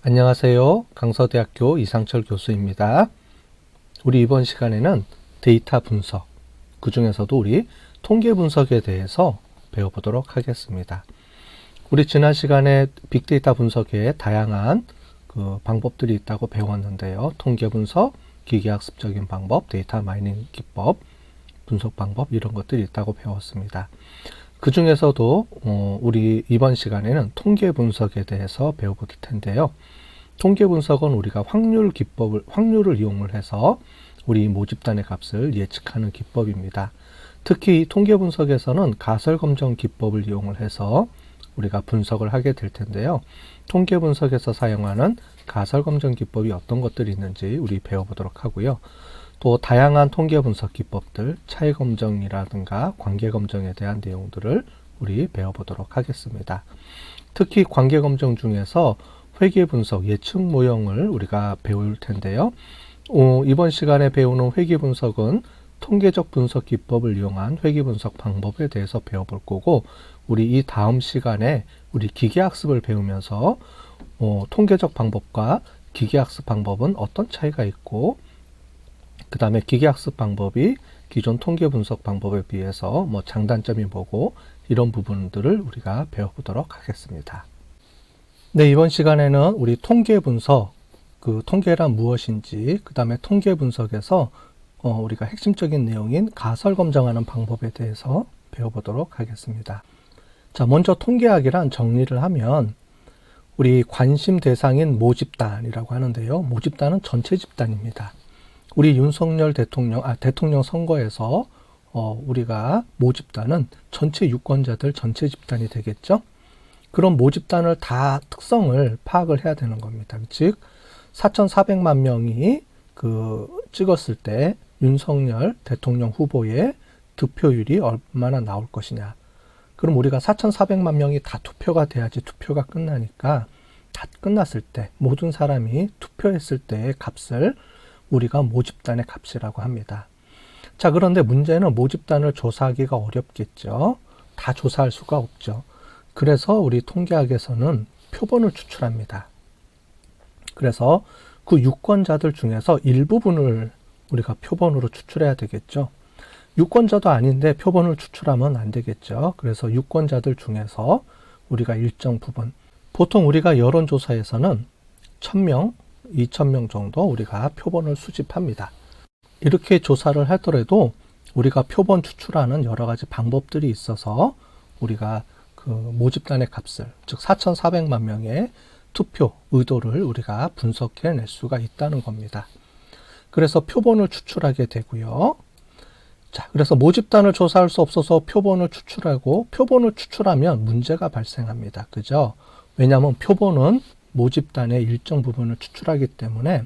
안녕하세요. 강서대학교 이상철 교수입니다. 우리 이번 시간에는 데이터 분석, 그 중에서도 우리 통계 분석에 대해서 배워보도록 하겠습니다. 우리 지난 시간에 빅데이터 분석에 다양한 방법들이 있다고 배웠는데요. 통계 분석, 기계학습적인 방법, 데이터 마이닝 기법, 분석 방법 이런 것들이 있다고 배웠습니다. 그 중에서도 우리 이번 시간에는 통계 분석에 대해서 배워볼 텐데요. 통계 분석은 우리가 확률을 이용을 해서 우리 모집단의 값을 예측하는 기법입니다. 특히 통계 분석에서는 가설 검정 기법을 이용을 해서 우리가 분석을 하게 될 텐데요. 통계 분석에서 사용하는 가설 검정 기법이 어떤 것들이 있는지 우리 배워보도록 하고요. 또 다양한 통계 분석 기법들, 차이 검정이라든가 관계 검정에 대한 내용들을 우리 배워보도록 하겠습니다. 특히 관계 검정 중에서 회계 분석, 예측 모형을 우리가 배울 텐데요. 이번 시간에 배우는 회계 분석은 통계적 분석 기법을 이용한 회계 분석 방법에 대해서 배워볼 거고, 우리 이 다음 시간에 우리 기계학습을 배우면서 통계적 방법과 기계학습 방법은 어떤 차이가 있고, 그 다음에 기계학습 방법이 기존 통계 분석 방법에 비해서 장단점이 뭐고 이런 부분들을 우리가 배워보도록 하겠습니다. 네, 이번 시간에는 우리 통계 분석, 통계란 무엇인지, 그 다음에 통계 분석에서 우리가 핵심적인 내용인 가설 검정하는 방법에 대해서 배워보도록 하겠습니다. 자, 먼저 통계학이란 정리를 하면 우리 관심 대상인 모집단이라고 하는데요. 모집단은 전체 집단입니다. 우리 윤석열 대통령 선거에서 우리가 모집단은 전체 유권자들 전체 집단이 되겠죠. 그럼 모집단을 다 특성을 파악을 해야 되는 겁니다. 즉 4,400만 명이 찍었을 때 윤석열 대통령 후보의 득표율이 얼마나 나올 것이냐. 그럼 우리가 4,400만 명이 다 투표가 돼야지 투표가 끝나니까, 다 끝났을 때 모든 사람이 투표했을 때의 값을 우리가 모집단의 값이라고 합니다. 자, 그런데 문제는 모집단을 조사하기가 어렵겠죠. 다 조사할 수가 없죠. 그래서 우리 통계학에서는 표본을 추출합니다. 그래서 그 유권자들 중에서 일부분을 우리가 표본으로 추출해야 되겠죠. 유권자도 아닌데 표본을 추출하면 안 되겠죠. 그래서 유권자들 중에서 우리가 일정 부분, 보통 우리가 여론조사에서는 1,000명, 2,000명 정도 우리가 표본을 수집합니다. 이렇게 조사를 하더라도 우리가 표본 추출하는 여러 가지 방법들이 있어서 우리가 모집단의 값을, 즉 4,400만 명의 투표 의도를 우리가 분석해낼 수가 있다는 겁니다. 그래서 표본을 추출하게 되고요. 자, 그래서 모집단을 조사할 수 없어서 표본을 추출하고, 표본을 추출하면 문제가 발생합니다. 그죠? 왜냐하면 표본은 모집단의 일정 부분을 추출하기 때문에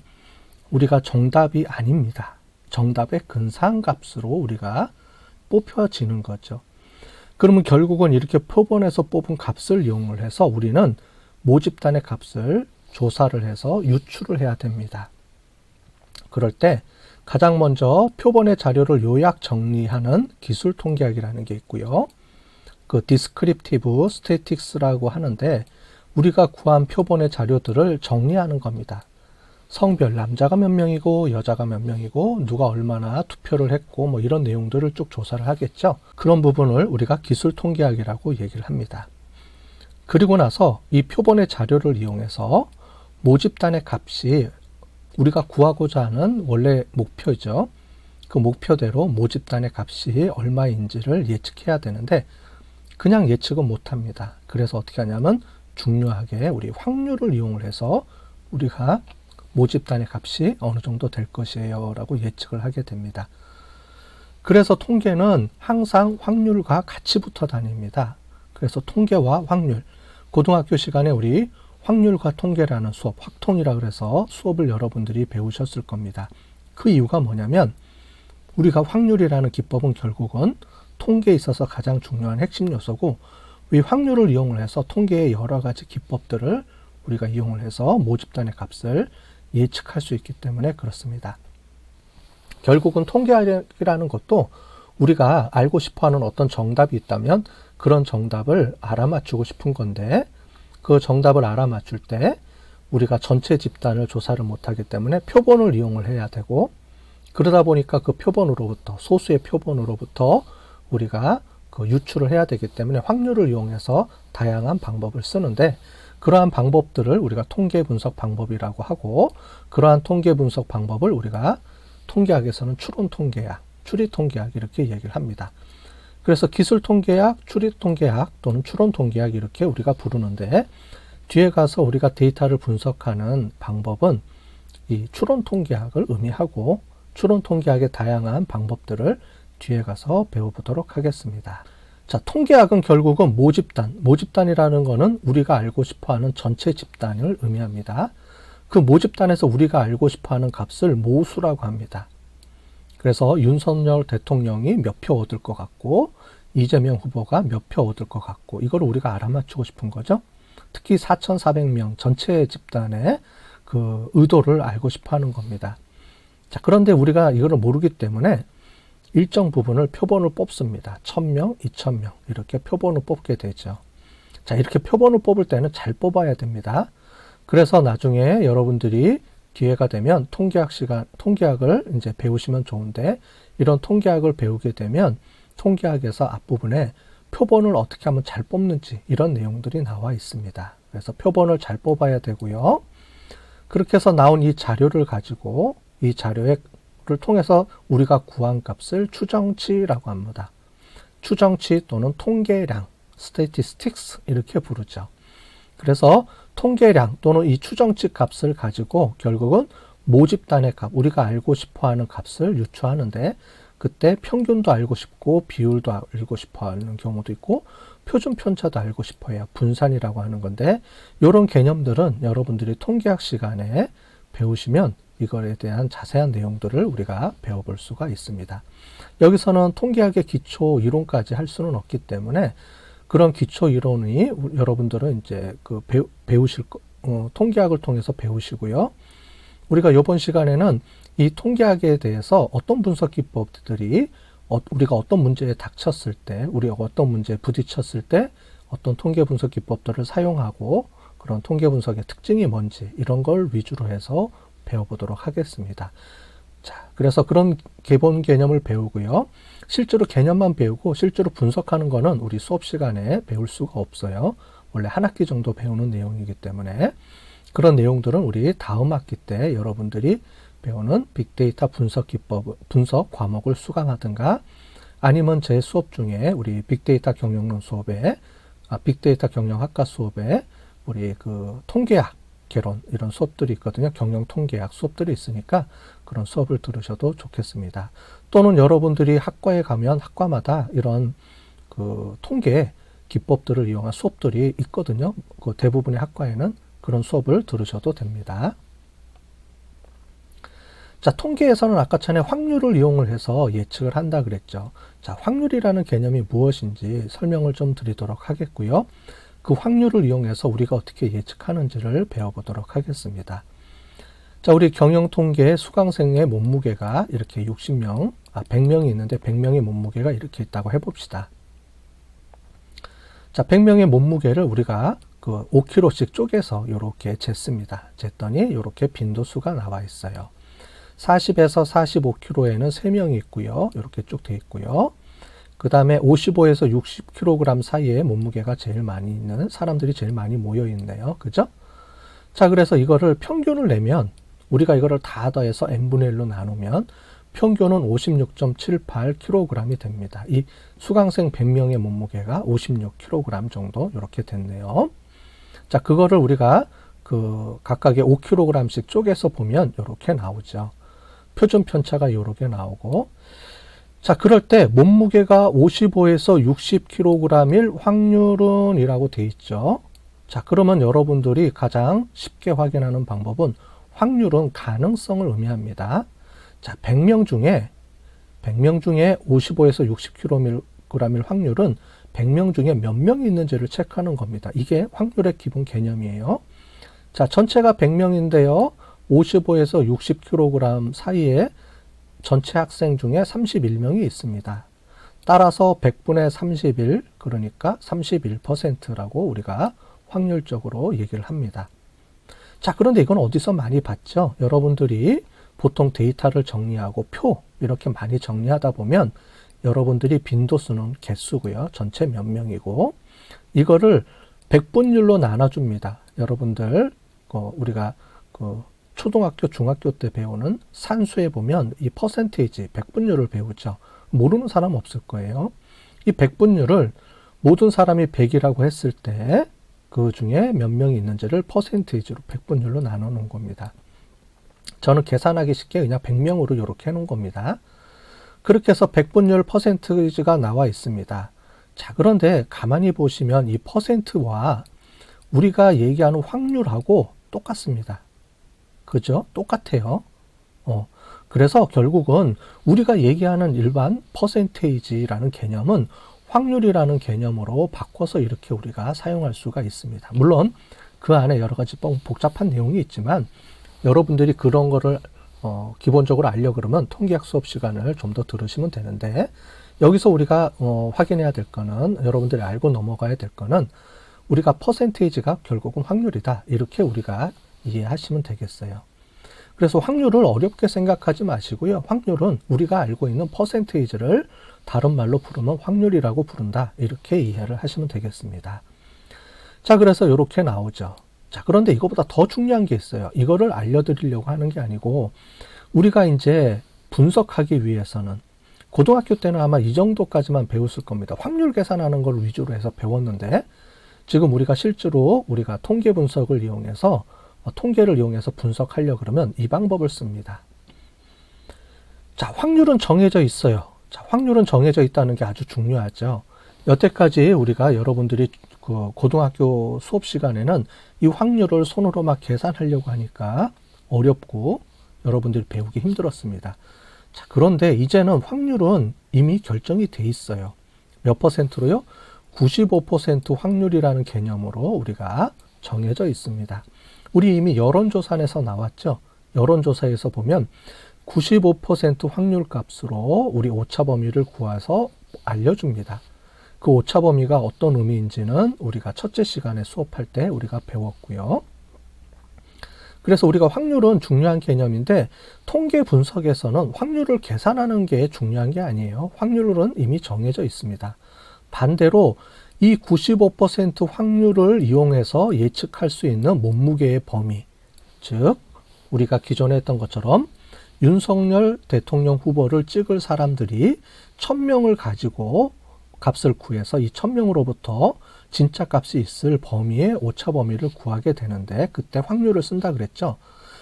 우리가 정답이 아닙니다. 정답의 근사값으로 우리가 뽑혀지는 거죠. 그러면 결국은 이렇게 표본에서 뽑은 값을 이용을 해서 우리는 모집단의 값을 조사를 해서 유출을 해야 됩니다. 그럴 때 가장 먼저 표본의 자료를 요약 정리하는 기술 통계학이라는 게 있고요. 디스크립티브 스태틱스라고 하는데, 우리가 구한 표본의 자료들을 정리하는 겁니다. 성별, 남자가 몇 명이고 여자가 몇 명이고 누가 얼마나 투표를 했고 이런 내용들을 쭉 조사를 하겠죠. 그런 부분을 우리가 기술 통계학이라고 얘기를 합니다. 그리고 나서 이 표본의 자료를 이용해서 모집단의 값이 우리가 구하고자 하는 원래 목표죠. 그 목표대로 모집단의 값이 얼마인지를 예측해야 되는데 그냥 예측은 못합니다. 그래서 어떻게 하냐면 중요하게 우리 확률을 이용을 해서 우리가 모집단의 값이 어느 정도 될 것이에요 라고 예측을 하게 됩니다. 그래서 통계는 항상 확률과 같이 붙어 다닙니다. 그래서 통계와 확률, 고등학교 시간에 우리 확률과 통계라는 수업, 확통이라 그래서 수업을 여러분들이 배우셨을 겁니다. 그 이유가 뭐냐면 우리가 확률이라는 기법은 결국은 통계에 있어서 가장 중요한 핵심 요소고, 이 확률을 이용을 해서 통계의 여러 가지 기법들을 우리가 이용을 해서 모집단의 값을 예측할 수 있기 때문에 그렇습니다. 결국은 통계학이라는 것도 우리가 알고 싶어하는 어떤 정답이 있다면 그런 정답을 알아맞추고 싶은 건데, 그 정답을 알아맞출 때 우리가 전체 집단을 조사를 못하기 때문에 표본을 이용을 해야 되고, 그러다 보니까 그 표본으로부터, 소수의 표본으로부터 우리가 그 유출을 해야 되기 때문에 확률을 이용해서 다양한 방법을 쓰는데, 그러한 방법들을 우리가 통계 분석 방법이라고 하고, 그러한 통계 분석 방법을 우리가 통계학에서는 추론 통계학, 추리 통계학 이렇게 얘기를 합니다. 그래서 기술 통계학, 추리 통계학 또는 추론 통계학 이렇게 우리가 부르는데, 뒤에 가서 우리가 데이터를 분석하는 방법은 이 추론 통계학을 의미하고, 추론 통계학의 다양한 방법들을 뒤에 가서 배워보도록 하겠습니다. 자, 통계학은 결국은 모집단이라는 것은 우리가 알고 싶어하는 전체 집단을 의미합니다. 그 모집단에서 우리가 알고 싶어하는 값을 모수라고 합니다. 그래서 윤석열 대통령이 몇 표 얻을 것 같고, 이재명 후보가 몇 표 얻을 것 같고, 이걸 우리가 알아맞히고 싶은 거죠. 특히 4,400명 전체 집단의 그 의도를 알고 싶어 하는 겁니다. 자, 그런데 우리가 이거를 모르기 때문에 일정 부분을 표본을 뽑습니다. 1,000명, 2,000명 이렇게 표본을 뽑게 되죠. 자, 이렇게 표본을 뽑을 때는 잘 뽑아야 됩니다. 그래서 나중에 여러분들이 기회가 되면 통계학을 이제 배우시면 좋은데, 이런 통계학을 배우게 되면 통계학에서 앞부분에 표본을 어떻게 하면 잘 뽑는지 이런 내용들이 나와 있습니다. 그래서 표본을 잘 뽑아야 되고요. 그렇게 해서 나온 이 자료를 가지고 이 자료를 통해서 우리가 구한 값을 추정치라고 합니다. 추정치 또는 통계량, statistics 이렇게 부르죠. 그래서 통계량 또는 이 추정치 값을 가지고 결국은 모집단의 값, 우리가 알고 싶어하는 값을 유추하는데, 그때 평균도 알고 싶고 비율도 알고 싶어 하는 경우도 있고 표준 편차도 알고 싶어 해요. 분산이라고 하는 건데, 이런 개념들은 여러분들이 통계학 시간에 배우시면 이거에 대한 자세한 내용들을 우리가 배워볼 수가 있습니다. 여기서는 통계학의 기초 이론까지 할 수는 없기 때문에 그런 기초 이론이 여러분들은 이제 그 배우실 통계학을 통해서 배우시고요. 우리가 이번 시간에는 이 통계학에 대해서 어떤 분석 기법들이 우리가 어떤 문제에 닥쳤을 때, 우리가 어떤 문제에 부딪혔을 때 어떤 통계 분석 기법들을 사용하고 그런 통계 분석의 특징이 뭔지 이런 걸 위주로 해서 배워보도록 하겠습니다. 자, 그래서 그런 기본 개념을 배우고요. 실제로 개념만 배우고 실제로 분석하는 거는 우리 수업 시간에 배울 수가 없어요. 원래 한 학기 정도 배우는 내용이기 때문에 그런 내용들은 우리 다음 학기 때 여러분들이 배우는 빅데이터 분석 기법, 분석 과목을 수강하든가, 아니면 제 수업 중에 우리 빅데이터 경영론 수업에, 빅데이터 경영학과 수업에 우리 그 통계학 개론 이런 수업들이 있거든요. 경영 통계학 수업들이 있으니까 그런 수업을 들으셔도 좋겠습니다. 또는 여러분들이 학과에 가면 학과마다 이런 그 통계 기법들을 이용한 수업들이 있거든요. 그 대부분의 학과에는 그런 수업을 들으셔도 됩니다. 자, 통계에서는 아까 전에 확률을 이용을 해서 예측을 한다 그랬죠. 자, 확률이라는 개념이 무엇인지 설명을 좀 드리도록 하겠고요. 그 확률을 이용해서 우리가 어떻게 예측하는지를 배워보도록 하겠습니다. 자, 우리 경영통계 수강생의 몸무게가 이렇게 100명이 있는데 100명의 몸무게가 이렇게 있다고 해봅시다. 자, 100명의 몸무게를 우리가 그 5kg씩 쪼개서 이렇게 쟀습니다. 쟀더니 이렇게 빈도수가 나와 있어요. 40에서 45kg에는 3명이 있고요. 이렇게 쭉 돼 있고요. 그 다음에 55에서 60kg 사이에 몸무게가 제일 많이 있는 사람들이 제일 많이 모여 있네요. 그죠? 자, 그래서 이거를 평균을 내면 우리가 이거를 다 더해서 n분의 1로 나누면 평균은 56.78kg이 됩니다. 이 수강생 100명의 몸무게가 56kg 정도 이렇게 됐네요. 자, 그거를 우리가 그 각각의 5kg씩 쪼개서 보면 이렇게 나오죠. 표준 편차가 이렇게 나오고, 자, 그럴 때 몸무게가 55에서 60kg일 확률은 이라고 돼 있죠. 자, 그러면 여러분들이 가장 쉽게 확인하는 방법은 확률은 가능성을 의미합니다. 자, 100명 중에 55에서 60kg일 확률은 100명 중에 몇 명이 있는지를 체크하는 겁니다. 이게 확률의 기본 개념이에요. 자, 전체가 100명인데요. 55에서 60kg 사이에 전체 학생 중에 31명이 있습니다. 따라서 100분의 31, 그러니까 31%라고 우리가 확률적으로 얘기를 합니다. 자, 그런데 이건 어디서 많이 봤죠? 여러분들이 보통 데이터를 정리하고 표 이렇게 많이 정리하다 보면 여러분들이 빈도수는 개수고요. 전체 몇 명이고 이거를 백분율로 나눠줍니다. 여러분들 우리가 초등학교, 중학교 때 배우는 산수에 보면 이 퍼센테이지, 백분율을 배우죠. 모르는 사람 없을 거예요. 이 백분율을 모든 사람이 100이라고 했을 때 그 중에 몇 명이 있는지를 퍼센테이지로 백분율로 나눠 놓은 겁니다. 저는 계산하기 쉽게 그냥 100명으로 이렇게 해놓은 겁니다. 그렇게 해서 백분율 퍼센테이지가 나와 있습니다. 자, 그런데 가만히 보시면 이 퍼센트와 우리가 얘기하는 확률하고 똑같습니다. 그죠? 똑같아요. 그래서 결국은 우리가 얘기하는 일반 퍼센테이지라는 개념은 확률이라는 개념으로 바꿔서 이렇게 우리가 사용할 수가 있습니다. 물론 그 안에 여러 가지 복잡한 내용이 있지만 여러분들이 그런 거를 기본적으로 알려 그러면 통계학 수업 시간을 좀 더 들으시면 되는데 여기서 우리가 확인해야 될 거는 여러분들이 알고 넘어가야 될 거는 우리가 퍼센테이지가 결국은 확률이다. 이렇게 우리가 이해하시면 되겠어요. 그래서 확률을 어렵게 생각하지 마시고요. 확률은 우리가 알고 있는 퍼센테이지를 다른 말로 부르면 확률이라고 부른다. 이렇게 이해를 하시면 되겠습니다. 자, 그래서 이렇게 나오죠. 자, 그런데 이거보다 더 중요한 게 있어요. 이거를 알려드리려고 하는 게 아니고 우리가 이제 분석하기 위해서는 고등학교 때는 아마 이 정도까지만 배웠을 겁니다. 확률 계산하는 걸 위주로 해서 배웠는데 지금 우리가 실제로 우리가 통계 분석을 이용해서 통계를 이용해서 분석하려 그러면 이 방법을 씁니다. 자, 확률은 정해져 있어요. 자, 확률은 정해져 있다는 게 아주 중요하죠. 여태까지 우리가 여러분들이 그 고등학교 수업 시간에는 이 확률을 손으로 막 계산하려고 하니까 어렵고 여러분들이 배우기 힘들었습니다. 자, 그런데 이제는 확률은 이미 결정이 돼 있어요. 몇 퍼센트로요? 95% 확률이라는 개념으로 우리가 정해져 있습니다. 우리 이미 여론조사에서 나왔죠. 여론조사에서 보면 95% 확률 값으로 우리 오차 범위를 구해서 알려줍니다. 그 오차 범위가 어떤 의미인지는 우리가 첫째 시간에 수업할 때 우리가 배웠고요. 그래서 우리가 확률은 중요한 개념인데 통계 분석에서는 확률을 계산하는 게 중요한 게 아니에요. 확률은 이미 정해져 있습니다. 반대로 이 95% 확률을 이용해서 예측할 수 있는 몸무게의 범위, 즉 우리가 기존에 했던 것처럼 윤석열 대통령 후보를 찍을 사람들이 1000명을 가지고 값을 구해서 이 1000명으로부터 진짜 값이 있을 범위의 오차 범위를 구하게 되는데 그때 확률을 쓴다 그랬죠.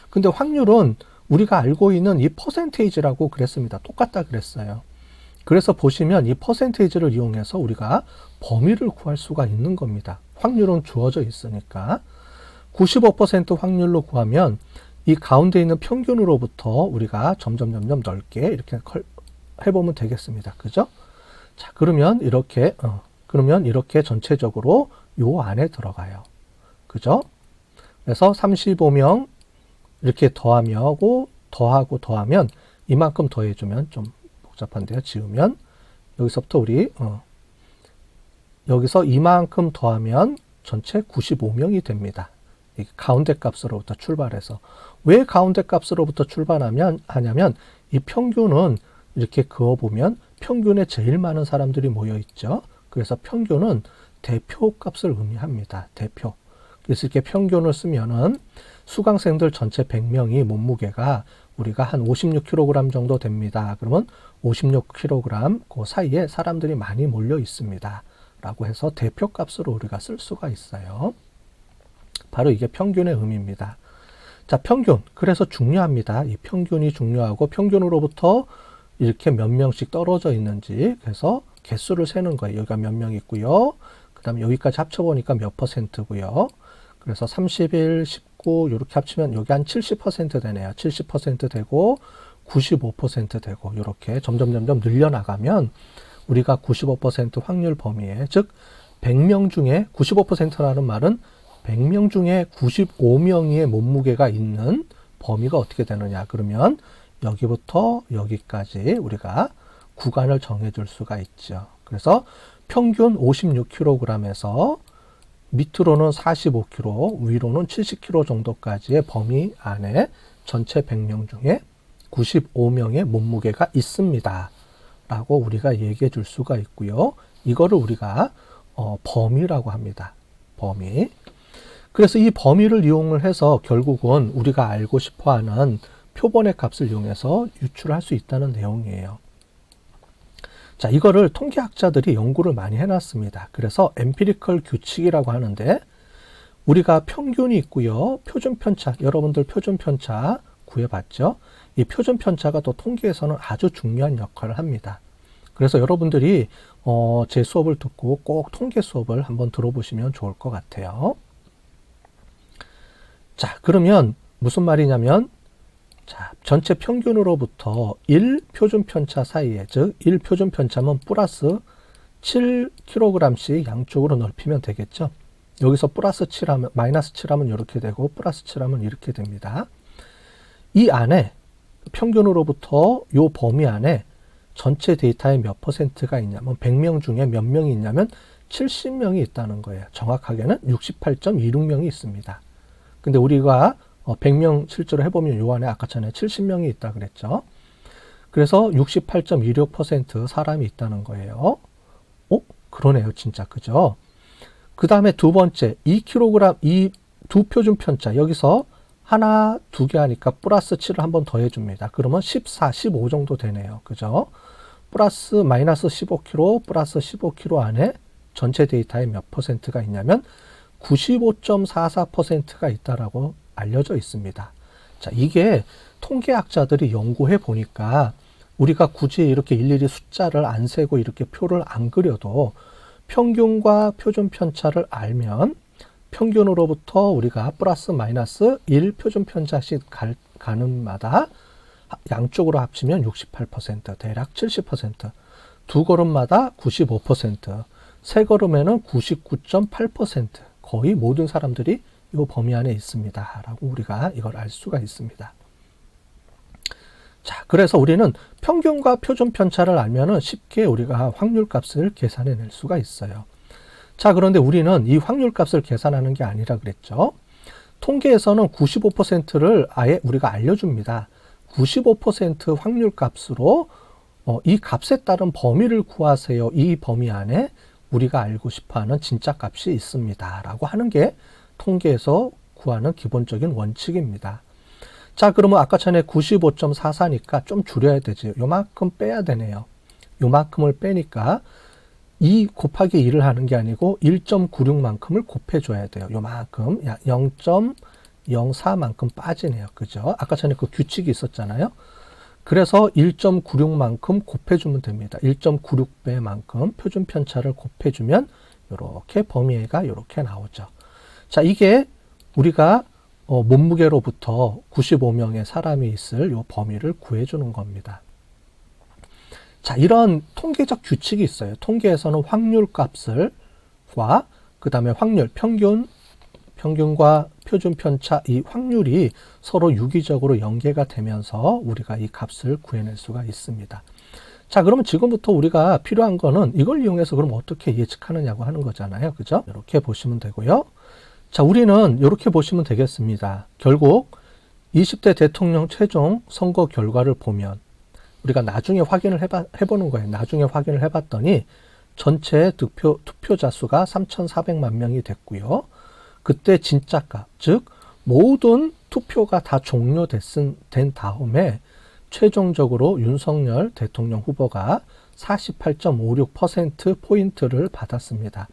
근데 확률은 우리가 알고 있는 이 퍼센테이지라고 그랬습니다. 똑같다 그랬어요. 그래서 보시면 이 퍼센테이지를 이용해서 우리가 범위를 구할 수가 있는 겁니다. 확률은 주어져 있으니까 95% 확률로 구하면 이 가운데 있는 평균으로부터 우리가 점점 넓게 이렇게 해보면 되겠습니다. 그죠? 자, 그러면 이렇게 전체적으로 요 안에 들어가요. 그죠? 그래서 35명 이렇게 더하면 이만큼 더해주면 좀 복잡한데요. 지우면 여기서부터 우리 여기서 이만큼 더하면 전체 95명이 됩니다. 이 가운데 값으로부터 출발해서 왜 가운데 값으로부터 출발하냐면 이 평균은 이렇게 그어보면 평균에 제일 많은 사람들이 모여 있죠. 그래서 평균은 대표 값을 의미합니다. 대표. 그래서 이렇게 평균을 쓰면은 수강생들 전체 100명이 몸무게가 우리가 한 56kg 정도 됩니다. 그러면 56kg 그 사이에 사람들이 많이 몰려 있습니다. 라고 해서 대표 값으로 우리가 쓸 수가 있어요. 바로 이게 평균의 의미입니다. 자, 평균. 그래서 중요합니다. 이 평균이 중요하고 평균으로부터 이렇게 몇 명씩 떨어져 있는지 그래서 개수를 세는 거예요. 여기가 몇 명 있고요. 그 다음에 여기까지 합쳐보니까 몇 퍼센트고요. 그래서 31, 19 이렇게 합치면 여기 한 70% 되네요. 70% 되고 95% 되고 이렇게 점점 늘려나가면 우리가 95% 확률 범위에 즉 100명 중에 95%라는 말은 100명 중에 95명의 몸무게가 있는 범위가 어떻게 되느냐. 그러면 여기부터 여기까지 우리가 구간을 정해줄 수가 있죠. 그래서 평균 56kg에서 밑으로는 45km, 위로는 70km 정도까지의 범위 안에 전체 100명 중에 95명의 몸무게가 있습니다. 라고 우리가 얘기해 줄 수가 있고요. 이거를 우리가 범위라고 합니다. 범위. 그래서 이 범위를 이용을 해서 결국은 우리가 알고 싶어하는 표본의 값을 이용해서 유출할 수 있다는 내용이에요. 자, 이거를 통계학자들이 연구를 많이 해놨습니다. 그래서 엠피리컬 규칙이라고 하는데 우리가 평균이 있고요. 표준 편차, 여러분들 표준 편차 구해봤죠? 이 표준 편차가 또 통계에서는 아주 중요한 역할을 합니다. 그래서 여러분들이 제 수업을 듣고 꼭 통계 수업을 한번 들어보시면 좋을 것 같아요. 자, 그러면 무슨 말이냐면 자, 전체 평균으로부터 1 표준 편차 사이에, 즉 1 표준 편차면 플러스 7kg씩 양쪽으로 넓히면 되겠죠. 여기서 플러스 7하면 마이너스 7하면 이렇게 되고 플러스 7하면 이렇게 됩니다. 이 안에 평균으로부터 요 범위 안에 전체 데이터의 몇 %가 있냐면 100명 중에 몇 명이 있냐면 70명이 있다는 거예요. 정확하게는 68.26명이 있습니다. 근데 우리가 100명 실제로 해보면 요 안에 아까 전에 70명이 있다 그랬죠. 그래서 68.26% 사람이 있다는 거예요. 그러네요. 진짜. 그죠? 그 다음에 두 번째 2kg, 이 두 표준 편차 여기서 하나, 두 개 하니까 플러스 7을 한번 더 해줍니다. 그러면 14, 15 정도 되네요. 그죠? 플러스 마이너스 15kg, 플러스 15kg 안에 전체 데이터의 몇 %가 있냐면 95.44%가 있다라고 알려져 있습니다. 자, 이게 통계학자들이 연구해 보니까 우리가 굳이 이렇게 일일이 숫자를 안 세고 이렇게 표를 안 그려도 평균과 표준 편차를 알면 평균으로부터 우리가 플러스 마이너스 1 표준 편차씩 가는 마다 양쪽으로 합치면 68%, 대략 70%, 두 걸음마다 95%, 세 걸음에는 99.8%, 거의 모든 사람들이 이 범위 안에 있습니다. 라고 우리가 이걸 알 수가 있습니다. 자, 그래서 우리는 평균과 표준 편차를 알면은 쉽게 우리가 확률 값을 계산해 낼 수가 있어요. 자, 그런데 우리는 이 확률 값을 계산하는 게 아니라 그랬죠. 통계에서는 95%를 아예 우리가 알려줍니다. 95% 확률 값으로 이 값에 따른 범위를 구하세요. 이 범위 안에 우리가 알고 싶어하는 진짜 값이 있습니다. 라고 하는 게 통계에서 구하는 기본적인 원칙입니다. 자, 그러면 아까 전에 95.44니까 좀 줄여야 되지. 요만큼 빼야 되네요. 요만큼을 빼니까 2 곱하기 2를 하는 게 아니고 1.96만큼을 곱해줘야 돼요. 요만큼 0.04만큼 빠지네요. 그죠? 아까 전에 그 규칙이 있었잖아요. 그래서 1.96만큼 곱해주면 됩니다. 1.96배만큼 표준 편차를 곱해주면 이렇게 범위가 이렇게 나오죠. 자, 이게 우리가 몸무게로부터 95명의 사람이 있을 이 범위를 구해주는 겁니다. 자, 이런 통계적 규칙이 있어요. 통계에서는 확률 값을 그 다음에 확률, 평균과 표준 편차, 이 확률이 서로 유기적으로 연계가 되면서 우리가 이 값을 구해낼 수가 있습니다. 자, 그러면 지금부터 우리가 필요한 거는 이걸 이용해서 그럼 어떻게 예측하느냐고 하는 거잖아요. 그죠? 이렇게 보시면 되고요. 자, 우리는 이렇게 보시면 되겠습니다. 결국 20대 대통령 최종 선거 결과를 보면 우리가 나중에 확인을 해보는 거예요. 나중에 확인을 해봤더니 전체 투표자 수가 3,400만 명이 됐고요. 그때 진짜 값, 즉 모든 투표가 다 종료된 다음에 최종적으로 윤석열 대통령 후보가 48.56% 포인트를 받았습니다.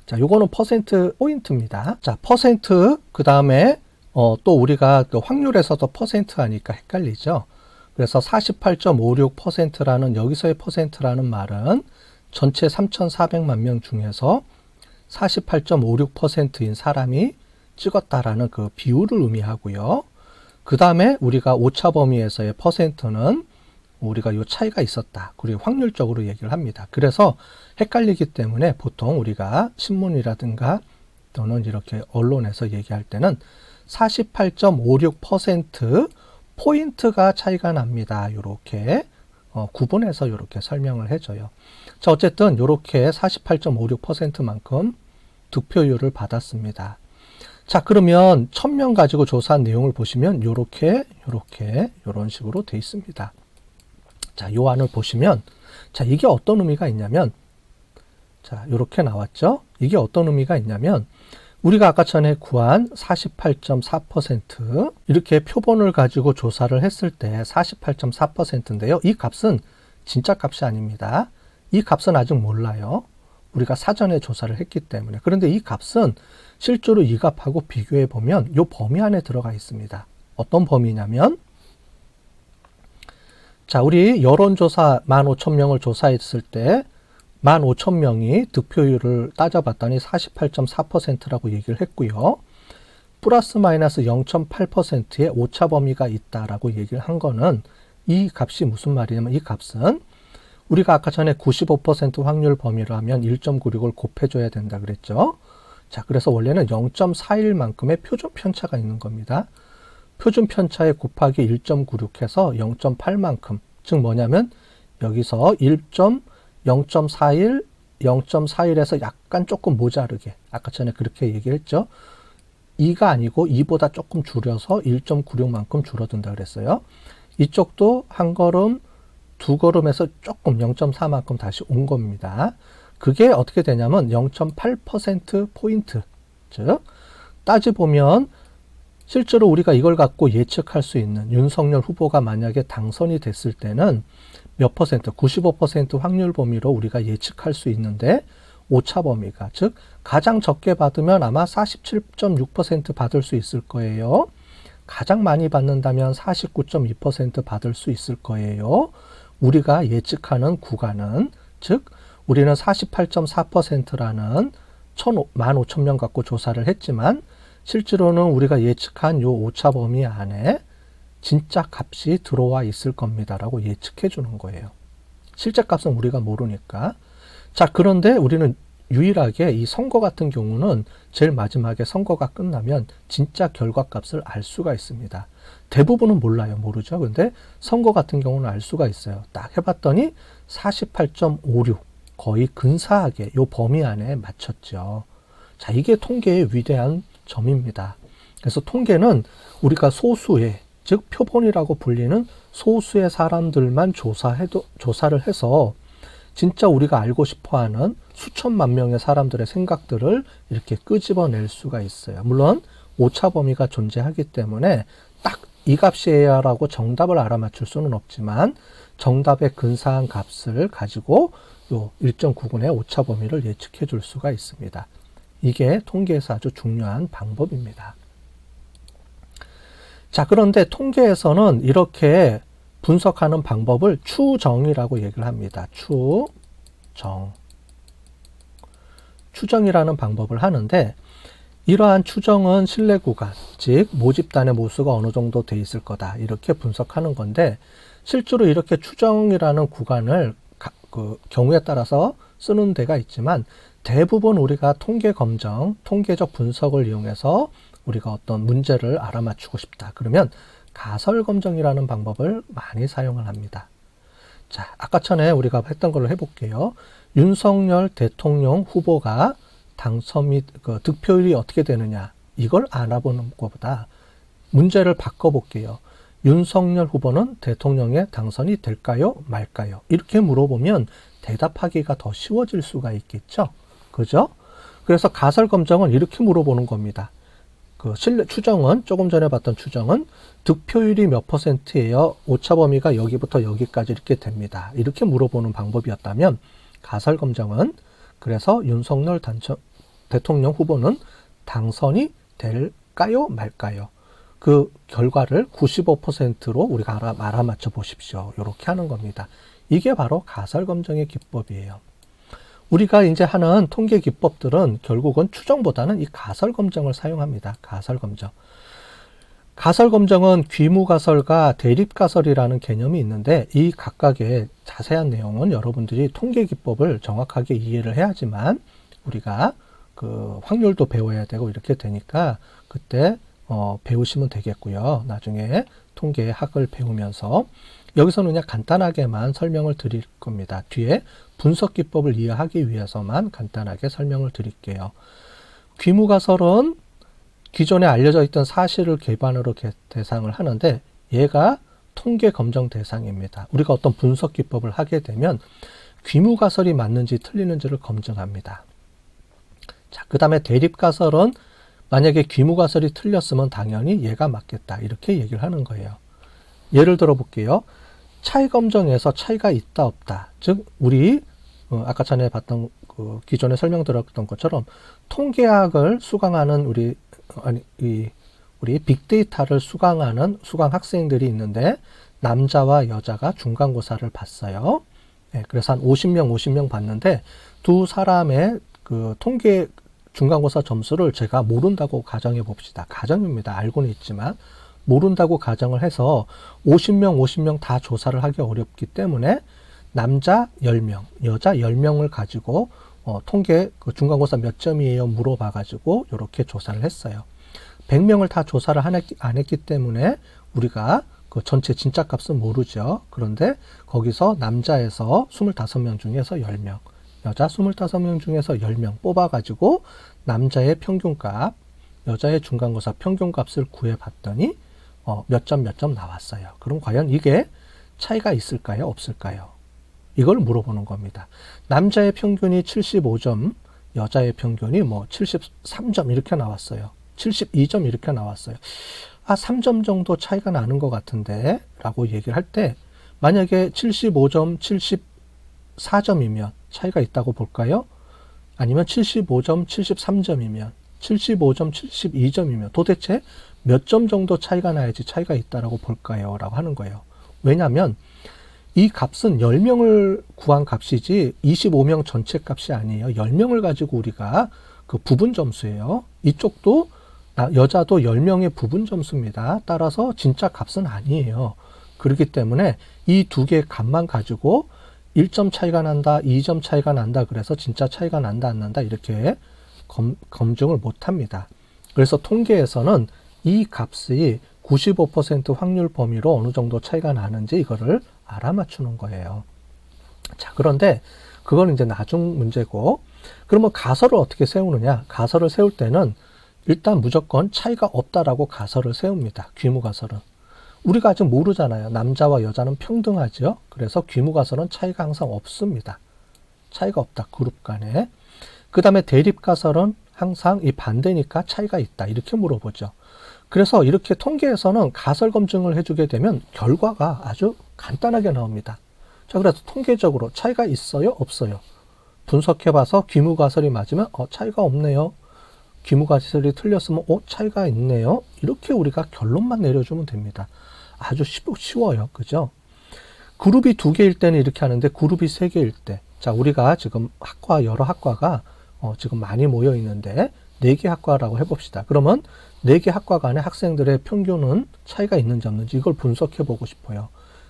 자, 요거는 퍼센트 포인트입니다. 자, 퍼센트, 그 다음에 또 우리가 그 확률에서도 퍼센트 하니까 헷갈리죠. 그래서 48.56%라는 여기서의 퍼센트라는 말은 전체 3,400만 명 중에서 48.56%인 사람이 찍었다라는 그 비율을 의미하고요. 그 다음에 우리가 오차 범위에서의 퍼센트는 우리가 요 차이가 있었다. 그리고 확률적으로 얘기를 합니다. 그래서 헷갈리기 때문에 보통 우리가 신문이라든가 또는 이렇게 언론에서 얘기할 때는 48.56% 포인트가 차이가 납니다. 요렇게 구분해서 요렇게 설명을 해줘요. 자, 어쨌든 요렇게 48.56%만큼 득표율을 받았습니다. 자, 그러면 1000명 가지고 조사한 내용을 보시면 요렇게 요런 식으로 돼 있습니다. 자, 요 안을 보시면 자, 이게 어떤 의미가 있냐면 자, 요렇게 나왔죠? 이게 어떤 의미가 있냐면 우리가 아까 전에 구한 48.4% 이렇게 표본을 가지고 조사를 했을 때 48.4%인데요. 이 값은 진짜 값이 아닙니다. 이 값은 아직 몰라요. 우리가 사전에 조사를 했기 때문에. 그런데 이 값은 실제로 이 값하고 비교해 보면 이 범위 안에 들어가 있습니다. 어떤 범위냐면 자, 우리 여론조사 15,000명을 조사했을 때 15,000명이 득표율을 따져봤더니 48.4%라고 얘기를 했고요. 플러스 마이너스 0.8%의 오차 범위가 있다라고 얘기를 한 거는 이 값이 무슨 말이냐면 이 값은 우리가 아까 전에 95% 확률 범위로 하면 1.96을 곱해줘야 된다 그랬죠. 자, 그래서 원래는 0.41만큼의 표준 편차가 있는 겁니다. 표준 편차에 곱하기 1.96 해서 0.8만큼, 즉 뭐냐면 여기서 0.41, 0.41에서 약간 조금 모자르게, 아까 전에 그렇게 얘기했죠. 2가 아니고 2보다 조금 줄여서 1.96만큼 줄어든다 그랬어요. 이쪽도 한 걸음, 두 걸음에서 조금 0.4만큼 다시 온 겁니다. 그게 어떻게 되냐면 0.8%포인트, 즉 따지보면 실제로 우리가 이걸 갖고 예측할 수 있는 윤석열 후보가 만약에 당선이 됐을 때는 몇 퍼센트, 95% 확률 범위로 우리가 예측할 수 있는데 오차 범위가, 즉 가장 적게 받으면 아마 47.6% 받을 수 있을 거예요. 가장 많이 받는다면 49.2% 받을 수 있을 거예요. 우리가 예측하는 구간은, 즉 우리는 48.4%라는 15,000명 갖고 조사를 했지만 실제로는 우리가 예측한 요 오차 범위 안에 진짜 값이 들어와 있을 겁니다라고 예측해 주는 거예요. 실제 값은 우리가 모르니까. 자, 그런데 우리는 유일하게 이 선거 같은 경우는 제일 마지막에 선거가 끝나면 진짜 결과값을 알 수가 있습니다. 대부분은 몰라요. 모르죠. 근데 선거 같은 경우는 알 수가 있어요. 딱 해봤더니 48.56 거의 근사하게 요 범위 안에 맞췄죠. 자, 이게 통계의 위대한 점입니다. 그래서 통계는 우리가 소수의, 즉 표본이라고 불리는 소수의 사람들만 조사를 해서 진짜 우리가 알고 싶어하는 수천만 명의 사람들의 생각들을 이렇게 끄집어낼 수가 있어요. 물론 오차 범위가 존재하기 때문에 딱 이 값이에요 라고 정답을 알아맞힐 수는 없지만 정답의 근사한 값을 가지고 요 일정 구분의 오차 범위를 예측해 줄 수가 있습니다. 이게 통계에서 아주 중요한 방법입니다. 자, 그런데 통계에서는 이렇게 분석하는 방법을 추정이라고 얘기를 합니다. 추정이라는 방법을 하는데 이러한 추정은 신뢰 구간, 즉 모집단의 모수가 어느 정도 돼 있을 거다 이렇게 분석하는 건데 실제로 이렇게 추정이라는 구간을 그 경우에 따라서 쓰는 데가 있지만 대부분 우리가 통계 검정, 통계적 분석을 이용해서 우리가 어떤 문제를 알아맞추고 싶다. 그러면 가설 검정이라는 방법을 많이 사용을 합니다. 자, 아까 전에 우리가 했던 걸로 해볼게요. 윤석열 대통령 후보가 당선 및 그 득표율이 어떻게 되느냐 이걸 알아보는 것보다 문제를 바꿔볼게요. 윤석열 후보는 대통령에 당선이 될까요? 말까요? 이렇게 물어보면 대답하기가 더 쉬워질 수가 있겠죠. 그죠? 그래서 가설 검정은 이렇게 물어보는 겁니다. 그 추정은 조금 전에 봤던 추정은 득표율이 몇 %예요? 오차 범위가 여기부터 여기까지 이렇게 됩니다. 이렇게 물어보는 방법이었다면 가설 검정은 그래서 윤석열 대통령 후보는 당선이 될까요? 말까요? 그 결과를 95%로 우리가 알아맞혀 보십시오. 이렇게 하는 겁니다. 이게 바로 가설 검정의 기법이에요. 우리가 이제 하는 통계 기법들은 결국은 추정보다는 이 가설 검정을 사용합니다. 가설 검정. 가설 검정은 귀무 가설과 대립 가설이라는 개념이 있는데 이 각각의 자세한 내용은 여러분들이 통계 기법을 정확하게 이해를 해야지만 우리가 그 확률도 배워야 되고 이렇게 되니까 그때 배우시면 되겠고요. 나중에 통계학을 배우면서 여기서는 그냥 간단하게만 설명을 드릴 겁니다. 뒤에 분석 기법을 이해하기 위해서만 간단하게 설명을 드릴게요. 귀무가설은 기존에 알려져 있던 사실을 기반으로 대상을 하는데 얘가 통계 검정 대상입니다. 우리가 어떤 분석 기법을 하게 되면 귀무가설이 맞는지 틀리는지를 검증합니다. 자, 그 다음에 대립가설은 만약에 귀무가설이 틀렸으면 당연히 얘가 맞겠다 이렇게 얘기를 하는 거예요. 예를 들어 볼게요. 차이 검정에서 차이가 있다 없다. 즉 우리 아까 전에 봤던 기존에 설명드렸던 것처럼 통계학을 수강하는 우리 빅데이터를 수강하는 수강 학생들이 있는데 남자와 여자가 중간고사를 봤어요. 네, 그래서 한 50명 봤는데 두 사람의 그 통계 중간고사 점수를 제가 모른다고 가정해 봅시다. 가정입니다. 알고는 있지만 모른다고 가정을 해서 50명 다 조사를 하기 어렵기 때문에 남자 10명, 여자 10명을 가지고 통계 그 중간고사 몇 점이에요 물어봐 가지고 이렇게 조사를 했어요. 100명을 다 조사를 안 했기 때문에 우리가 그 전체 진짜 값은 모르죠. 그런데 거기서 남자에서 25명 중에서 10명, 여자 25명 중에서 10명 뽑아가지고 남자의 평균값, 여자의 중간고사 평균값을 구해봤더니 몇 점 나왔어요. 그럼 과연 이게 차이가 있을까요? 없을까요? 이걸 물어보는 겁니다. 남자의 평균이 75점, 여자의 평균이 뭐 73점 이렇게 나왔어요. 72점 이렇게 나왔어요. 3점 정도 차이가 나는 것 같은데 라고 얘기를 할 때 만약에 75점, 74점이면 차이가 있다고 볼까요? 아니면 75점, 73점이면 75점, 72점이면 도대체 몇 점 정도 차이가 나야지 차이가 있다라고 볼까요? 라고 하는 거예요. 왜냐하면 이 값은 10명을 구한 값이지 25명 전체 값이 아니에요. 10명을 가지고 우리가 그 부분 점수예요. 이쪽도 여자도 10명의 부분 점수입니다. 따라서 진짜 값은 아니에요. 그렇기 때문에 이 두 개의 값만 가지고 1점 차이가 난다, 2점 차이가 난다, 그래서 진짜 차이가 난다, 안 난다, 이렇게 검증을 못 합니다. 그래서 통계에서는 이 값이 95% 확률 범위로 어느 정도 차이가 나는지 이거를 알아맞추는 거예요. 자, 그런데 그건 이제 나중 문제고, 그러면 가설을 어떻게 세우느냐? 가설을 세울 때는 일단 무조건 차이가 없다라고 가설을 세웁니다. 귀무가설은. 우리가 아직 모르잖아요. 남자와 여자는 평등하죠. 그래서 귀무가설은 차이가 항상 없습니다. 차이가 없다. 그룹 간에. 그 다음에 대립가설은 항상 이 반대니까 차이가 있다. 이렇게 물어보죠. 그래서 이렇게 통계에서는 가설 검증을 해주게 되면 결과가 아주 간단하게 나옵니다. 자, 그래서 통계적으로 차이가 있어요? 없어요? 분석해봐서 귀무가설이 맞으면 차이가 없네요. 귀무가설이 틀렸으면 차이가 있네요. 이렇게 우리가 결론만 내려주면 됩니다. 아주 쉬워요. 그죠? 그룹이 2개일 때는 이렇게 하는데 그룹이 3개일 때, 자, 우리가 지금 여러 학과가 지금 많이 모여 있는데 4개 학과라고 해봅시다. 그러면 4개 학과 간의 학생들의 평균은 차이가 있는지 없는지 이걸 분석해 보고 싶어요.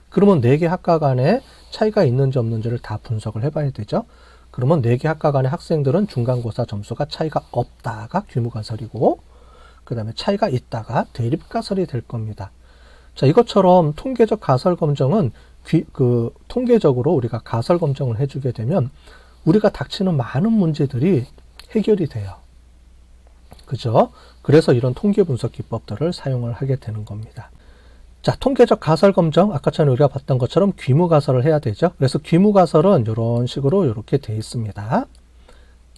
그러면 4개 학과 간에 차이가 있는지 없는지를 다 분석을 해봐야 되죠. 그러면 4개 학과 간의 학생들은 중간고사 점수가 차이가 없다가 귀무가설이고, 그 다음에 차이가 있다가 대립가설이 될 겁니다. 자, 이것처럼 통계적 가설 검정은 통계적으로 우리가 가설 검정을 해주게 되면 우리가 닥치는 많은 문제들이 해결이 돼요. 그죠? 그래서 이런 통계 분석 기법들을 사용을 하게 되는 겁니다. 자, 통계적 가설 검정, 아까 전에 우리가 봤던 것처럼 귀무가설을 해야 되죠. 그래서 귀무가설은 이런 식으로 이렇게 돼 있습니다.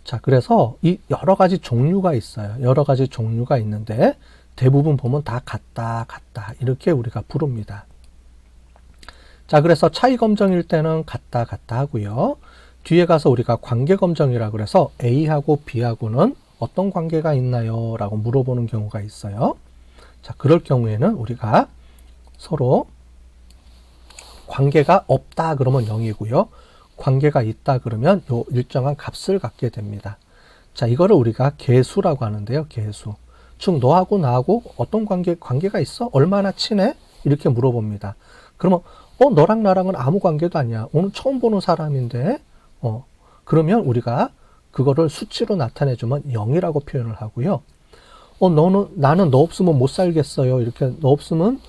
자, 그래서 이 여러 가지 종류가 있어요. 여러 가지 종류가 있는데 대부분 보면 다 같다 이렇게 우리가 부릅니다. 자, 그래서 차이 검정일 때는 같다 하고요. 뒤에 가서 우리가 관계 검정이라 그래서 A하고 B하고는 어떤 관계가 있나요? 라고 물어보는 경우가 있어요. 자, 그럴 경우에는 우리가 서로 관계가 없다 그러면 0이고요. 관계가 있다 그러면 요 일정한 값을 갖게 됩니다. 자, 이거를 우리가 계수라고 하는데요. 계수. 즉 너하고 나하고 어떤 관계가 있어? 얼마나 친해? 이렇게 물어봅니다. 그러면 너랑 나랑은 아무 관계도 아니야. 오늘 처음 보는 사람인데 그러면 우리가 그거를 수치로 나타내주면 0이라고 표현을 하고요. 나는 너 없으면 못 살겠어요. 이렇게 너 없으면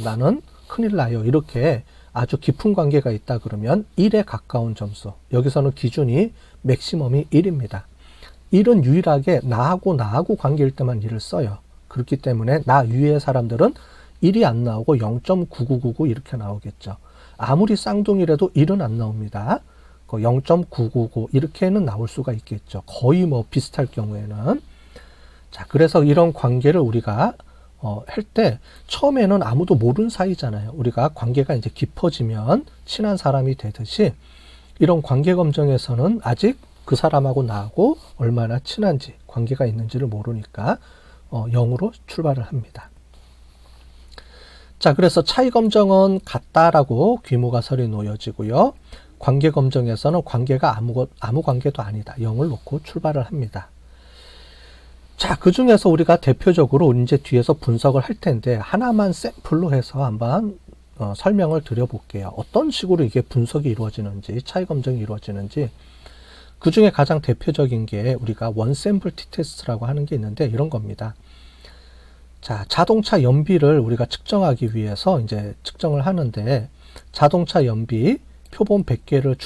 나는 큰일 나요. 이렇게 아주 깊은 관계가 있다 그러면 1에 가까운 점수. 여기서는 기준이 맥시멈이 1입니다. 1은 유일하게 나하고 관계일 때만 1을 써요. 그렇기 때문에 나 위의 사람들은 1이 안 나오고 0.9999 이렇게 나오겠죠. 아무리 쌍둥이라도 1은 안 나옵니다. 0.999 이렇게는 나올 수가 있겠죠. 거의 뭐 비슷할 경우에는. 자, 그래서 이런 관계를 우리가 할 때 처음에는 아무도 모르는 사이잖아요. 우리가 관계가 이제 깊어지면 친한 사람이 되듯이 이런 관계 검정에서는 아직 그 사람하고 나하고 얼마나 친한지 관계가 있는지를 모르니까 0으로 출발을 합니다. 자, 그래서 차이 검정은 같다라고 귀무가설이 놓여지고요. 관계 검정에서는 관계가 아무 관계도 아니다. 0을 놓고 출발을 합니다. 자, 그 중에서 우리가 대표적으로 이제 뒤에서 분석을 할 텐데 하나만 샘플로 해서 한번 설명을 드려볼게요. 어떤 식으로 이게 분석이 이루어지는지, 차이 검정이 이루어지는지. 그 중에 가장 대표적인 게 우리가 원 샘플 티 테스트라고 하는 게 있는데 이런 겁니다. 자, 자동차 연비를 우리가 측정하기 위해서 이제 측정을 하는데 자동차 연비 표본 100개를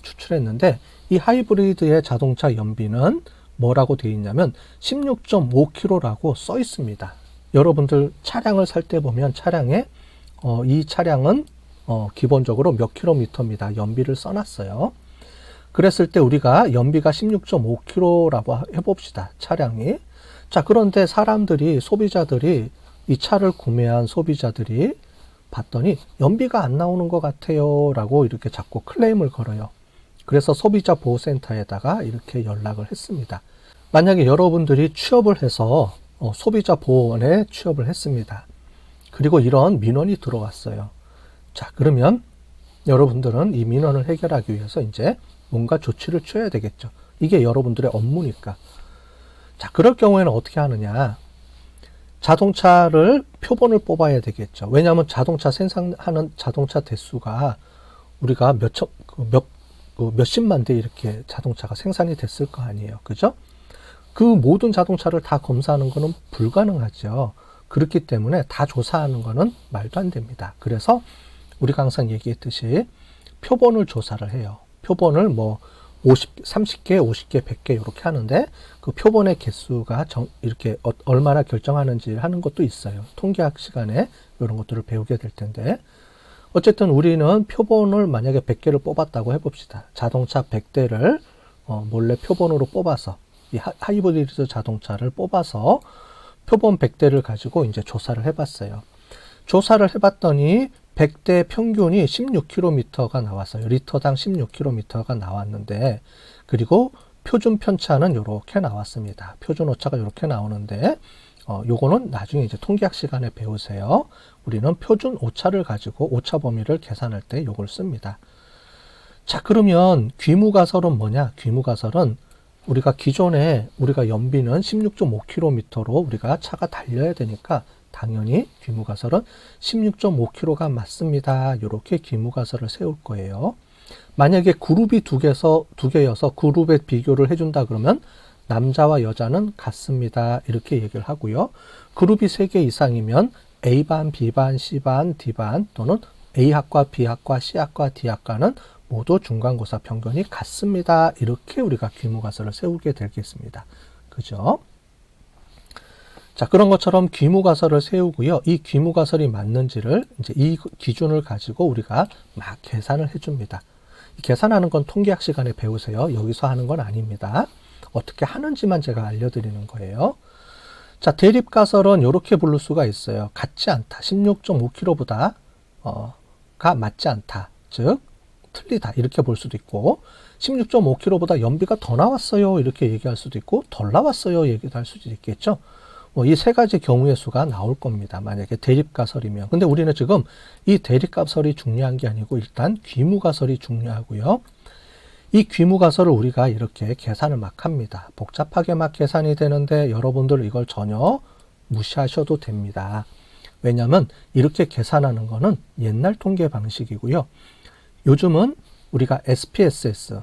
추출했는데 이 하이브리드의 자동차 연비는 뭐라고 되어 있냐면 16.5km라고 써 있습니다. 여러분들 차량을 살 때 보면 차량에 이 차량은 기본적으로 몇 킬로미터입니다. 연비를 써놨어요. 그랬을 때 우리가 연비가 16.5km라고 해봅시다. 차량이. 자, 그런데 소비자들이 이 차를 구매한 소비자들이 봤더니 연비가 안 나오는 것 같아요 라고 이렇게 자꾸 클레임을 걸어요. 그래서 소비자보호센터에다가 이렇게 연락을 했습니다. 만약에 여러분들이 취업을 해서 소비자보호원에 취업을 했습니다. 그리고 이런 민원이 들어왔어요. 자, 그러면 여러분들은 이 민원을 해결하기 위해서 이제 뭔가 조치를 취해야 되겠죠. 이게 여러분들의 업무니까. 자, 그럴 경우에는 어떻게 하느냐. 자동차를 표본을 뽑아야 되겠죠. 왜냐하면 자동차 생산하는 자동차 대수가 우리가 몇십만 대 이렇게 자동차가 생산이 됐을 거 아니에요. 그죠? 그 모든 자동차를 다 검사하는 것은 불가능하죠. 그렇기 때문에 다 조사하는 것은 말도 안 됩니다. 그래서 우리가 항상 얘기했듯이 표본을 조사를 해요. 표본을 뭐 30개, 50개, 100개 이렇게 하는데 그 표본의 개수가 이렇게 얼마나 결정하는지 하는 것도 있어요. 통계학 시간에 이런 것들을 배우게 될 텐데 어쨌든 우리는 표본을 만약에 100개를 뽑았다고 해봅시다. 자동차 100대를 몰래 표본으로 뽑아서 이 하이브리드 자동차를 뽑아서 표본 100대를 가지고 이제 조사를 해봤어요. 조사를 해봤더니 100대 평균이 16km가 나왔어요. 리터당 16km가 나왔는데 그리고 표준 편차는 이렇게 나왔습니다. 표준 오차가 이렇게 나오는데 요거는 나중에 이제 통계학 시간에 배우세요. 우리는 표준 오차를 가지고 오차 범위를 계산할 때 요걸 씁니다. 자, 그러면 귀무가설은 뭐냐? 귀무가설은 우리가 기존에 우리가 연비는 16.5km로 우리가 차가 달려야 되니까 당연히 귀무가설은 16.5km가 맞습니다. 이렇게 귀무가설을 세울 거예요. 만약에 그룹이 두 개여서 그룹에 비교를 해준다 그러면 남자와 여자는 같습니다. 이렇게 얘기를 하고요. 그룹이 3개 이상이면 A반, B반, C반, D반 또는 A학과, B학과, C학과, D학과는 모두 중간고사 평균이 같습니다. 이렇게 우리가 귀무가설을 세우게 되겠습니다. 그죠? 자, 그런 것처럼 귀무가설을 세우고요. 이 귀무가설이 맞는지를 이제 이 기준을 가지고 우리가 막 계산을 해줍니다. 계산하는 건 통계학 시간에 배우세요. 여기서 하는 건 아닙니다. 어떻게 하는지만 제가 알려드리는 거예요. 자, 대립가설은 이렇게 부를 수가 있어요. 같지 않다. 16.5km보다 가 맞지 않다. 즉 틀리다. 이렇게 볼 수도 있고 16.5km보다 연비가 더 나왔어요. 이렇게 얘기할 수도 있고 덜 나왔어요. 얘기할 수도 있겠죠. 이 세 가지 경우의 수가 나올 겁니다. 만약에 대립가설이면. 근데 우리는 지금 이 대립가설이 중요한 게 아니고 일단 귀무가설이 중요하고요. 이 귀무가설을 우리가 이렇게 계산을 막 합니다. 복잡하게 막 계산이 되는데 여러분들 이걸 전혀 무시하셔도 됩니다. 왜냐하면 이렇게 계산하는 거는 옛날 통계 방식이고요. 요즘은 우리가 SPSS,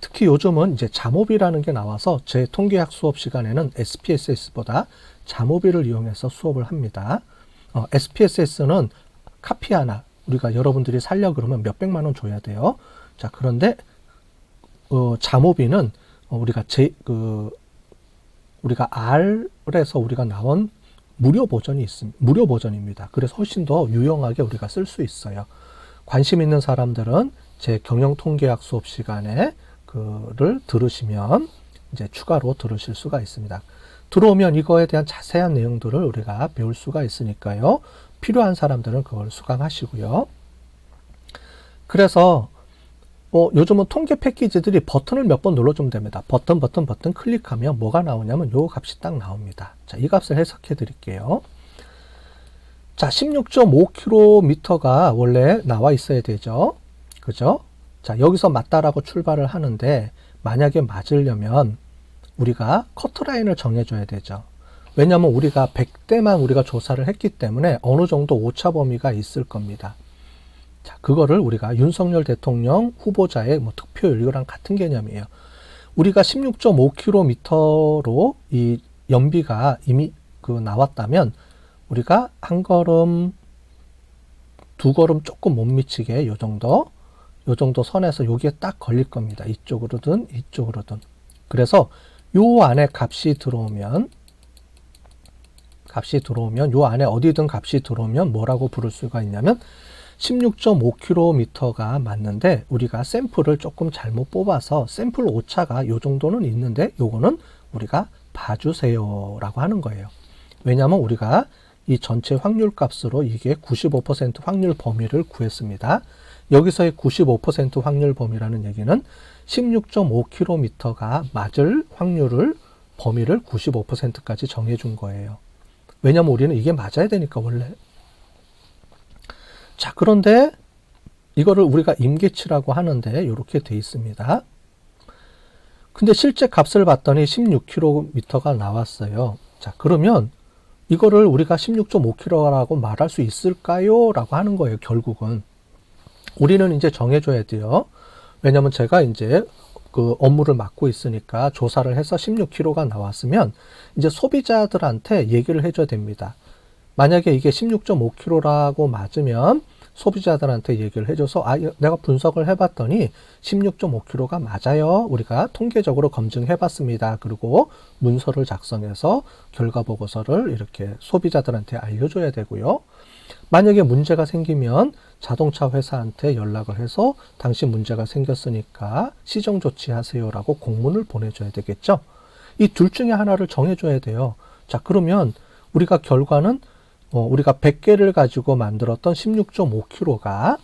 특히 요즘은 이제 잠오비라는 게 나와서 제 통계학 수업 시간에는 SPSS보다 잠오비를 이용해서 수업을 합니다. SPSS는 카피 하나 우리가 여러분들이 살려 그러면 몇백만 원 줘야 돼요. 자, 그런데 잠오비는 우리가 R에서 우리가 나온 무료 버전이 있습니다. 무료 버전입니다. 그래서 훨씬 더 유용하게 우리가 쓸 수 있어요. 관심 있는 사람들은 제 경영통계학 수업 시간에 그를 들으시면 이제 추가로 들으실 수가 있습니다. 들어오면 이거에 대한 자세한 내용들을 우리가 배울 수가 있으니까요. 필요한 사람들은 그걸 수강하시고요. 그래서 요즘은 통계 패키지들이 버튼을 몇 번 눌러주면 됩니다. 버튼 클릭하면 뭐가 나오냐면 요 값이 딱 나옵니다. 자, 이 값을 해석해 드릴게요. 자, 16.5km가 원래 나와 있어야 되죠. 그죠? 자, 여기서 맞다라고 출발을 하는데 만약에 맞으려면 우리가 커트라인을 정해줘야 되죠. 왜냐하면 우리가 100대만 우리가 조사를 했기 때문에 어느 정도 오차 범위가 있을 겁니다. 자, 그거를 우리가 윤석열 대통령 후보자의 득표율 이거랑 같은 개념이에요. 우리가 16.5km로 이 연비가 이미 나왔다면 우리가 한 걸음, 두 걸음 조금 못 미치게 요 정도 선에서 여기에 딱 걸릴 겁니다. 이쪽으로든 이쪽으로든. 그래서 요 안에 값이 들어오면 요 안에 어디든 값이 들어오면 뭐라고 부를 수가 있냐면 16.5km가 맞는데 우리가 샘플을 조금 잘못 뽑아서 샘플 오차가 요 정도는 있는데 요거는 우리가 봐주세요 라고 하는 거예요. 왜냐하면 우리가 이 전체 확률 값으로 이게 95% 확률 범위를 구했습니다. 여기서의 95% 확률 범위라는 얘기는 16.5km가 맞을 범위를 95%까지 정해준 거예요. 왜냐면 우리는 이게 맞아야 되니까 원래. 자, 그런데 이거를 우리가 임계치라고 하는데 이렇게 돼 있습니다. 근데 실제 값을 봤더니 16km가 나왔어요. 자, 그러면 이거를 우리가 16.5km라고 말할 수 있을까요? 라고 하는 거예요, 결국은. 우리는 이제 정해줘야 돼요. 왜냐면 제가 이제 그 업무를 맡고 있으니까 조사를 해서 16km가 나왔으면 이제 소비자들한테 얘기를 해줘야 됩니다. 만약에 이게 16.5km라고 맞으면 소비자들한테 얘기를 해줘서 내가 분석을 해봤더니 16.5km가 맞아요. 우리가 통계적으로 검증해봤습니다. 그리고 문서를 작성해서 결과 보고서를 이렇게 소비자들한테 알려줘야 되고요. 만약에 문제가 생기면 자동차 회사한테 연락을 해서 당신 문제가 생겼으니까 시정 조치하세요라고 공문을 보내줘야 되겠죠. 이 둘 중에 하나를 정해줘야 돼요. 자, 그러면 우리가 결과는 우리가 100개를 가지고 만들었던 16.5km가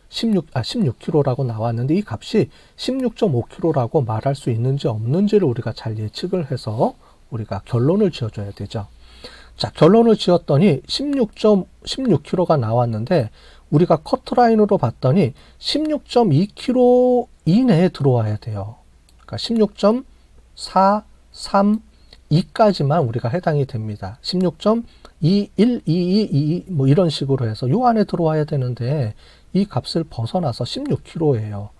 16km라고 나왔는데 이 값이 16.5km라고 말할 수 있는지 없는지를 우리가 잘 예측을 해서 우리가 결론을 지어줘야 되죠. 자, 결론을 지었더니 16km가 나왔는데 우리가 커트라인으로 봤더니 16.2km 이내에 들어와야 돼요. 그러니까 16.432까지만 우리가 해당이 됩니다. 16.2122 뭐 이런 식으로 해서 요 안에 들어와야 되는데 이 값을 벗어나서 16km예요.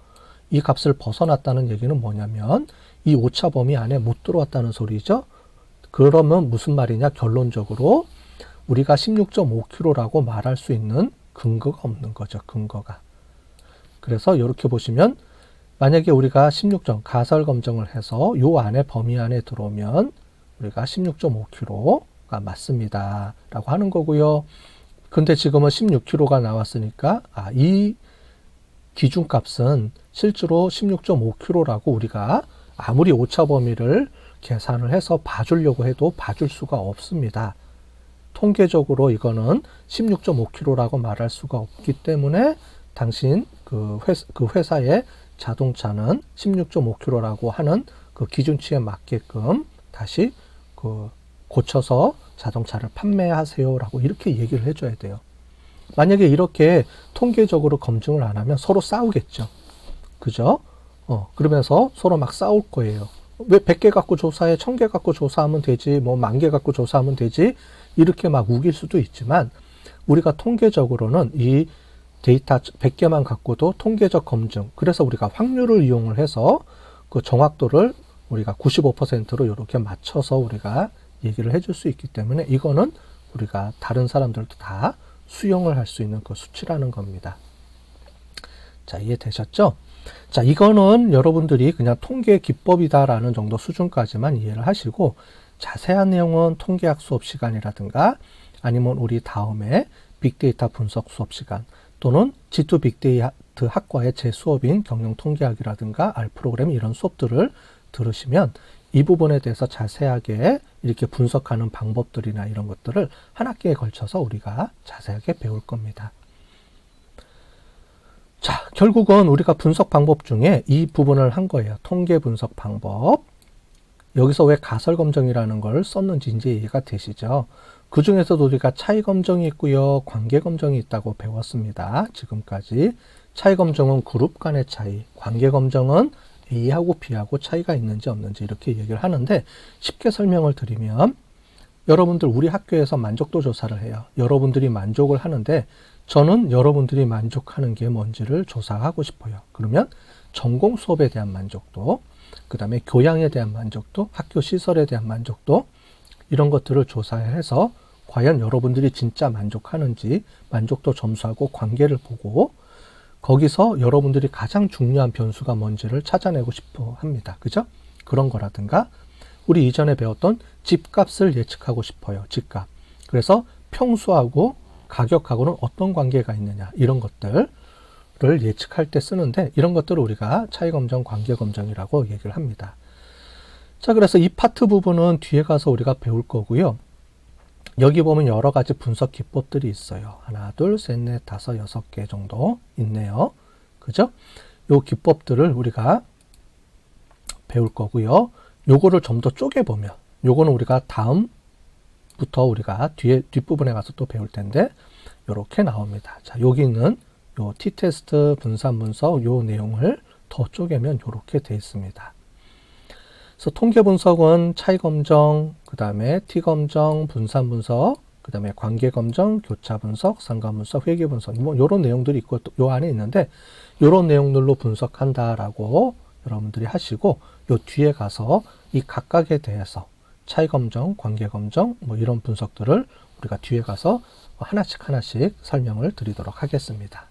이 값을 벗어났다는 얘기는 뭐냐면 이 오차 범위 안에 못 들어왔다는 소리죠. 그러면 무슨 말이냐? 결론적으로 우리가 16.5km라고 말할 수 있는 근거가 없는 거죠. 근거가. 그래서 이렇게 보시면 만약에 우리가 16점 가설 검증을 해서 요 안에 범위 안에 들어오면 우리가 16.5km가 맞습니다. 라고 하는 거고요. 근데 지금은 16km가 나왔으니까 이 기준값은 실제로 16.5km라고 우리가 아무리 오차 범위를 계산을 해서 봐주려고 해도 봐줄 수가 없습니다. 통계적으로 이거는 16.5km라고 말할 수가 없기 때문에 당신 그 회사의 자동차는 16.5km라고 하는 그 기준치에 맞게끔 다시 고쳐서 자동차를 판매하세요라고 이렇게 얘기를 해줘야 돼요. 만약에 이렇게 통계적으로 검증을 안 하면 서로 싸우겠죠. 그죠? 그러면서 서로 막 싸울 거예요. 왜 100개 갖고 조사해? 1000개 갖고 조사하면 되지? 뭐 10,000개 갖고 조사하면 되지? 이렇게 막 우길 수도 있지만 우리가 통계적으로는 이 데이터 100개만 갖고도 통계적 검증, 그래서 우리가 확률을 이용을 해서 그 정확도를 우리가 95%로 이렇게 맞춰서 우리가 얘기를 해줄 수 있기 때문에 이거는 우리가 다른 사람들도 다 수용을 할 수 있는 그 수치라는 겁니다. 자, 이해되셨죠? 자, 이거는 여러분들이 그냥 통계 기법이다라는 정도 수준까지만 이해를 하시고 자세한 내용은 통계학 수업 시간이라든가 아니면 우리 다음에 빅데이터 분석 수업 시간 또는 G2 빅데이터 학과의 제 수업인 경영통계학이라든가 R 프로그램 이런 수업들을 들으시면 이 부분에 대해서 자세하게 이렇게 분석하는 방법들이나 이런 것들을 한 학기에 걸쳐서 우리가 자세하게 배울 겁니다. 자, 결국은 우리가 분석 방법 중에 이 부분을 한 거예요. 통계 분석 방법. 여기서 왜 가설검정이라는 걸 썼는지 이제 이해가 되시죠? 그 중에서도 우리가 차이검정이 있고요. 관계검정이 있다고 배웠습니다. 지금까지. 차이검정은 그룹 간의 차이, 관계검정은 A하고 B하고 차이가 있는지 없는지 이렇게 얘기를 하는데 쉽게 설명을 드리면 여러분들 우리 학교에서 만족도 조사를 해요. 여러분들이 만족을 하는데 저는 여러분들이 만족하는 게 뭔지를 조사하고 싶어요. 그러면 전공 수업에 대한 만족도, 그 다음에 교양에 대한 만족도, 학교 시설에 대한 만족도 이런 것들을 조사해서 과연 여러분들이 진짜 만족하는지 만족도 점수하고 관계를 보고 거기서 여러분들이 가장 중요한 변수가 뭔지를 찾아내고 싶어 합니다. 그죠? 그런 거라든가 우리 이전에 배웠던 집값을 예측하고 싶어요. 집값. 그래서 평수하고 가격하고는 어떤 관계가 있느냐 이런 것들을 예측할 때 쓰는데 이런 것들을 우리가 차이검정, 관계검정이라고 얘기를 합니다. 자, 그래서 이 파트 부분은 뒤에 가서 우리가 배울 거고요. 여기 보면 여러 가지 분석 기법들이 있어요. 하나, 둘, 셋, 넷, 다섯, 6개 정도 있네요. 그죠? 요 기법들을 우리가 배울 거고요. 요거를 좀 더 쪼개보면, 요거는 우리가 다음부터 우리가 뒷부분에 가서 또 배울 텐데, 요렇게 나옵니다. 자, 여기는 요 T테스트, 분산 분석, 요 내용을 더 쪼개면 요렇게 돼 있습니다. 그래서 통계 분석은 차이 검정, 그 다음에 T검정, 분산 분석, 그 다음에 관계 검정, 교차 분석, 상관 분석, 회계 분석, 뭐 이런 내용들이 있고 요 안에 있는데 이런 내용들로 분석한다라고 여러분들이 하시고 요 뒤에 가서 이 각각에 대해서 차이 검정, 관계 검정, 뭐 이런 분석들을 우리가 뒤에 가서 하나씩 설명을 드리도록 하겠습니다.